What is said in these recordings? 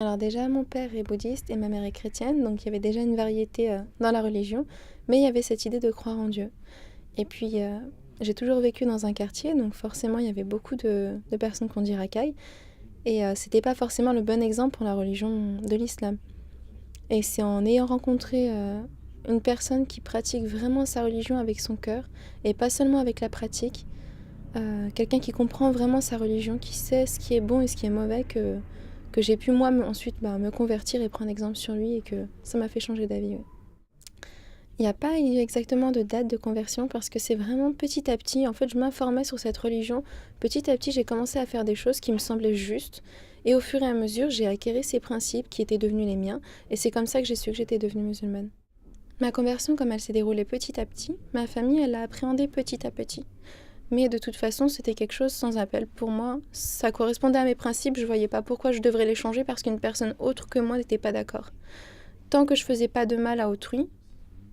Alors déjà, mon père est bouddhiste et ma mère est chrétienne, donc il y avait déjà une variété dans la religion, mais il y avait cette idée de croire en Dieu. Et puis, j'ai toujours vécu dans un quartier, donc forcément, il y avait beaucoup de personnes qui ont dit racaille, et c'était pas forcément le bon exemple pour la religion de l'islam. Et c'est en ayant rencontré une personne qui pratique vraiment sa religion avec son cœur, et pas seulement avec la pratique, quelqu'un qui comprend vraiment sa religion, qui sait ce qui est bon et ce qui est mauvais, que j'ai pu moi ensuite me convertir et prendre exemple sur lui et que ça m'a fait changer d'avis. Ouais. Il n'y a pas exactement de date de conversion parce que c'est vraiment petit à petit. En fait, je m'informais sur cette religion. Petit à petit, j'ai commencé à faire des choses qui me semblaient justes. Et au fur et à mesure, j'ai acquis ces principes qui étaient devenus les miens. Et c'est comme ça que j'ai su que j'étais devenue musulmane. Ma conversion, comme elle s'est déroulée petit à petit, ma famille, elle l'a appréhendée petit à petit. Mais de toute façon, c'était quelque chose sans appel. Pour moi, ça correspondait à mes principes. Je ne voyais pas pourquoi je devrais les changer parce qu'une personne autre que moi n'était pas d'accord. Tant que je faisais pas de mal à autrui,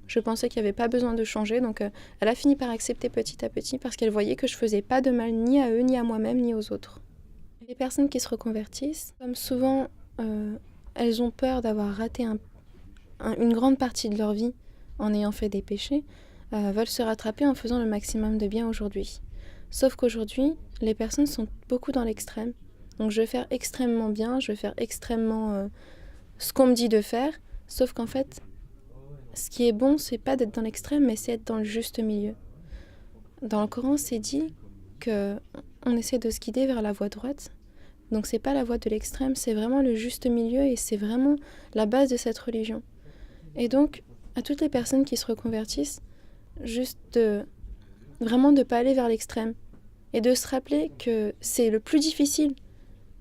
je pensais qu'il n'y avait pas besoin de changer. Donc elle a fini par accepter petit à petit parce qu'elle voyait que je faisais pas de mal ni à eux, ni à moi-même, ni aux autres. Les personnes qui se reconvertissent, comme souvent, elles ont peur d'avoir raté une grande partie de leur vie en ayant fait des péchés, veulent se rattraper en faisant le maximum de bien aujourd'hui. Sauf qu'aujourd'hui, les personnes sont beaucoup dans l'extrême. Donc je vais faire extrêmement bien, je vais faire extrêmement ce qu'on me dit de faire, sauf qu'en fait, ce qui est bon, c'est pas d'être dans l'extrême, mais c'est être dans le juste milieu. Dans le Coran, c'est dit que on essaie de se guider vers la voie droite. Donc c'est pas la voie de l'extrême, c'est vraiment le juste milieu et c'est vraiment la base de cette religion. Et donc, à toutes les personnes qui se reconvertissent, juste vraiment de ne pas aller vers l'extrême et de se rappeler que c'est le plus difficile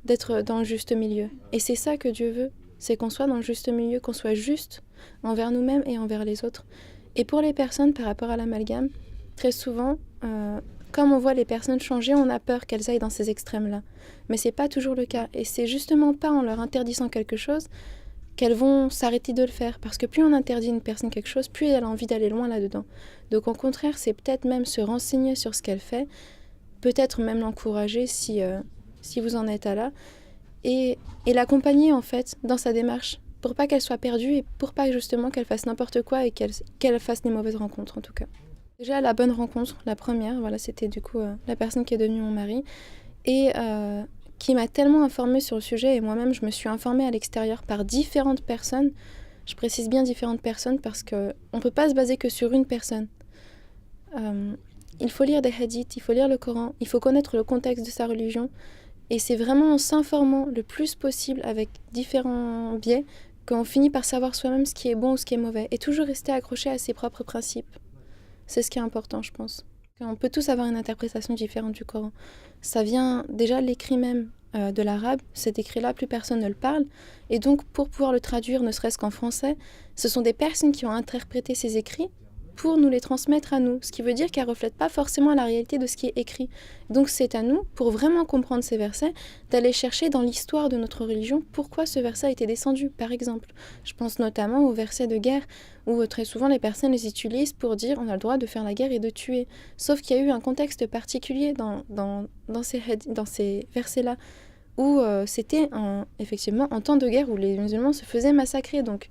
d'être dans le juste milieu. Et c'est ça que Dieu veut, c'est qu'on soit dans le juste milieu, qu'on soit juste envers nous-mêmes et envers les autres. Et pour les personnes par rapport à l'amalgame, très souvent, comme on voit les personnes changer, on a peur qu'elles aillent dans ces extrêmes-là. Mais c'est pas toujours le cas. Et c'est justement pas en leur interdisant quelque chose qu'elles vont s'arrêter de le faire. Parce que plus on interdit une personne quelque chose, plus elle a envie d'aller loin là-dedans. Donc au contraire, c'est peut-être même se renseigner sur ce qu'elle fait, peut-être même l'encourager si vous en êtes à là, et l'accompagner en fait dans sa démarche, pour pas qu'elle soit perdue et pour pas justement qu'elle fasse n'importe quoi et qu'elle fasse des mauvaises rencontres en tout cas. Déjà la bonne rencontre, la première, voilà, c'était du coup la personne qui est devenue mon mari, et qui m'a tellement informée sur le sujet, et moi-même je me suis informée à l'extérieur par différentes personnes. Je précise bien différentes personnes parce qu'on ne peut pas se baser que sur une personne. Il faut lire des hadiths, il faut lire le Coran, il faut connaître le contexte de sa religion, et c'est vraiment en s'informant le plus possible avec différents biais qu'on finit par savoir soi-même ce qui est bon ou ce qui est mauvais, et toujours rester accroché à ses propres principes. C'est ce qui est important, je pense. On peut tous avoir une interprétation différente du Coran. Ça vient déjà l'écrit même de l'arabe. Cet écrit-là, plus personne ne le parle. Et donc, pour pouvoir le traduire, ne serait-ce qu'en français, ce sont des personnes qui ont interprété ces écrits pour nous les transmettre à nous. Ce qui veut dire qu'elles ne reflètent pas forcément la réalité de ce qui est écrit. Donc, c'est à nous, pour vraiment comprendre ces versets, d'aller chercher dans l'histoire de notre religion pourquoi ce verset a été descendu, par exemple. Je pense notamment aux versets de guerre, où très souvent les personnes les utilisent pour dire on a le droit de faire la guerre et de tuer. Sauf qu'il y a eu un contexte particulier dans ces versets-là, où c'était effectivement en temps de guerre où les musulmans se faisaient massacrer. Donc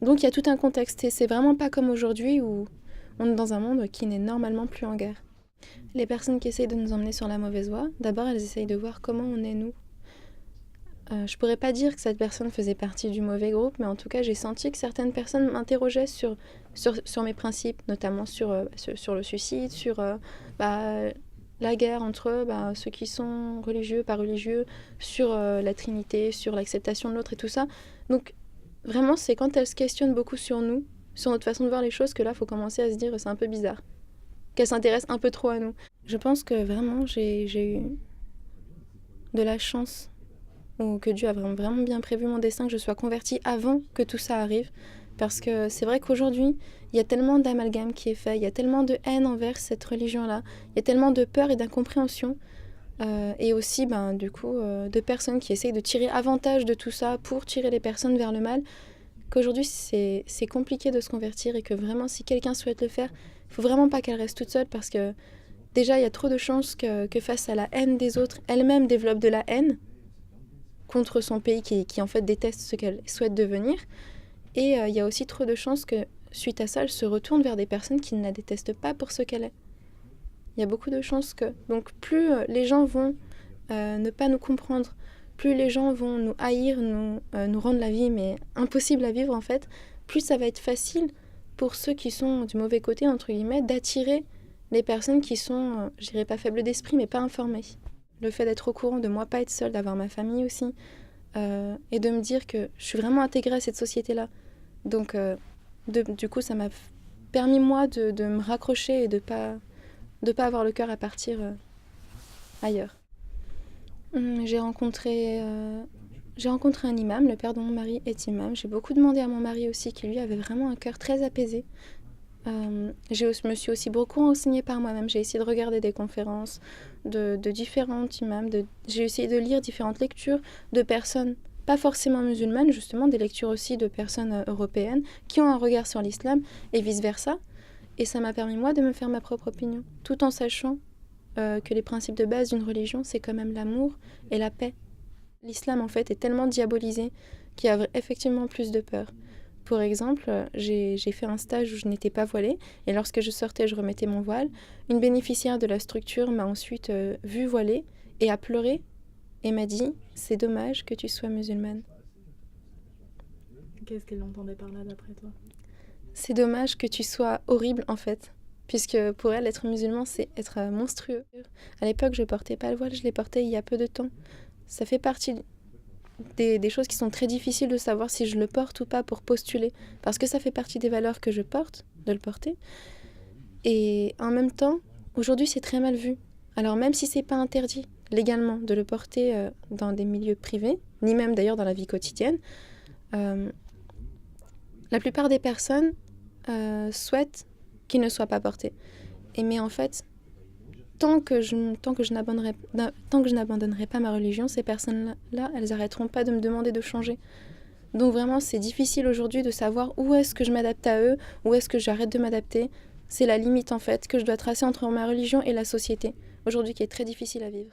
il y a tout un contexte, et c'est vraiment pas comme aujourd'hui où on est dans un monde qui n'est normalement plus en guerre. Les personnes qui essayent de nous emmener sur la mauvaise voie, d'abord elles essayent de voir comment on est nous. Je pourrais pas dire que cette personne faisait partie du mauvais groupe, mais en tout cas j'ai senti que certaines personnes m'interrogeaient sur mes principes, notamment sur le suicide, sur la guerre entre ceux qui sont religieux, pas religieux, sur la Trinité, sur l'acceptation de l'autre et tout ça. Donc vraiment, c'est quand elles se questionnent beaucoup sur nous, sur notre façon de voir les choses, que là, il faut commencer à se dire c'est un peu bizarre, qu'elles s'intéressent un peu trop à nous. Je pense que vraiment, j'ai eu de la chance, ou que Dieu a vraiment bien prévu mon destin, que je sois convertie avant que tout ça arrive. Parce que c'est vrai qu'aujourd'hui, il y a tellement d'amalgame qui est fait, il y a tellement de haine envers cette religion-là, il y a tellement de peur et d'incompréhension, et aussi de personnes qui essayent de tirer avantage de tout ça pour tirer les personnes vers le mal, qu'aujourd'hui c'est compliqué de se convertir, et que vraiment si quelqu'un souhaite le faire, il faut vraiment pas qu'elle reste toute seule, parce que déjà il y a trop de chances que face à la haine des autres, elle-même développe de la haine, contre son pays, qui en fait déteste ce qu'elle souhaite devenir. Et il y a aussi trop de chances que, suite à ça, elle se retourne vers des personnes qui ne la détestent pas pour ce qu'elle est. Il y a beaucoup de chances que... Donc plus les gens vont ne pas nous comprendre, plus les gens vont nous haïr, nous rendre la vie mais impossible à vivre en fait, plus ça va être facile pour ceux qui sont du mauvais côté, entre guillemets, d'attirer les personnes qui sont, je dirais pas faibles d'esprit, mais pas informées. Le fait d'être au courant, de moi pas être seule, d'avoir ma famille aussi, et de me dire que je suis vraiment intégrée à cette société-là. Donc, du coup, ça m'a permis, moi, de me raccrocher et de pas avoir le cœur à partir ailleurs. J'ai rencontré un imam, le père de mon mari est imam. J'ai beaucoup demandé à mon mari aussi, qui lui avait vraiment un cœur très apaisé. Je me suis aussi beaucoup renseignée par moi-même. J'ai essayé de regarder des conférences de différents imams. J'ai essayé de lire différentes lectures de personnes, pas forcément musulmanes, justement, des lectures aussi de personnes européennes qui ont un regard sur l'islam et vice-versa. Et ça m'a permis, moi, de me faire ma propre opinion, tout en sachant que les principes de base d'une religion, c'est quand même l'amour et la paix. L'islam, en fait, est tellement diabolisé qu'il y a effectivement plus de peur. Pour exemple, j'ai fait un stage où je n'étais pas voilée, et lorsque je sortais, je remettais mon voile. Une bénéficiaire de la structure m'a ensuite vue voilée et a pleuré et m'a dit « C'est dommage que tu sois musulmane ». Qu'est-ce qu'elle entendait par là, d'après toi ? C'est dommage que tu sois horrible, en fait. Puisque pour elle, être musulman, c'est être monstrueux. À l'époque, je portais pas le voile, je l'ai porté il y a peu de temps. Ça fait partie des choses qui sont très difficiles de savoir si je le porte ou pas pour postuler. Parce que ça fait partie des valeurs que je porte, de le porter. Et en même temps, aujourd'hui, c'est très mal vu. Alors même si c'est pas interdit légalement de le porter dans des milieux privés, ni même d'ailleurs dans la vie quotidienne, la plupart des personnes souhaitent qu'il ne soit pas porté. Mais en fait, tant que je n'abandonnerai pas ma religion, ces personnes-là, elles n'arrêteront pas de me demander de changer. Donc vraiment, c'est difficile aujourd'hui de savoir où est-ce que je m'adapte à eux, où est-ce que j'arrête de m'adapter. C'est la limite en fait que je dois tracer entre ma religion et la société, aujourd'hui qui est très difficile à vivre.